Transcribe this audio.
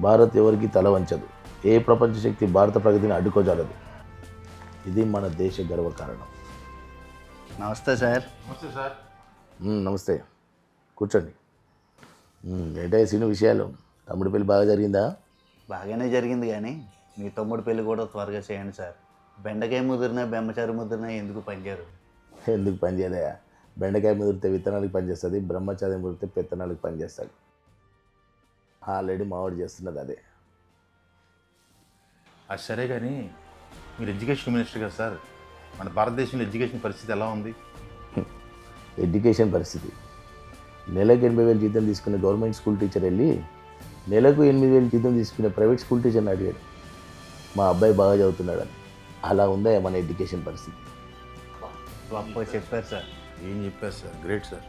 భారత్ ఎవరికి తల వంచదు. ఏ ప్రపంచ శక్తి భారత ప్రగతిని అడ్డుకోజాలదు. ఇది మన దేశ గర్వకారణం. నమస్తే సార్. నమస్తే సార్. నమస్తే, కూర్చోండి. ఏంటో సీను విషయాలు, తమ్ముడి పెళ్ళి బాగా జరిగిందా? బాగానే జరిగింది, కానీ మీ తమ్ముడు పెళ్ళి కూడా త్వరగా చేయండి సార్. బెండకాయ ముదిరినా బెమ్మచారు ముదిరినా ఎందుకు పనిచేయరు? ఎందుకు పనిచేయదా? బెండకాయ ముదిరితే విత్తనాలకు పనిచేస్తుంది, బ్రహ్మచారి ముదిరితే పెత్తనాలకు పనిచేస్తాడు. ఆల్రెడీ మావాడు చేస్తున్నది అదే. అది సరే కానీ మీరు ఎడ్యుకేషన్ మినిస్టర్ కదా సార్, మన భారతదేశంలో ఎడ్యుకేషన్ పరిస్థితి ఎలా ఉంది? ఎడ్యుకేషన్ పరిస్థితి, నెలకు 80,000 జీతం తీసుకునే గవర్నమెంట్ స్కూల్ టీచర్ వెళ్ళి నెలకు 8,000 జీతం తీసుకునే ప్రైవేట్ స్కూల్ టీచర్ని అడిగాడు మా అబ్బాయి బాగా చదువుతున్నాడని. అలా ఉందా మన ఎడ్యుకేషన్ పరిస్థితి? గొప్ప చెప్పారు సార్. ఏం చెప్పారు సార్, గ్రేట్ సార్.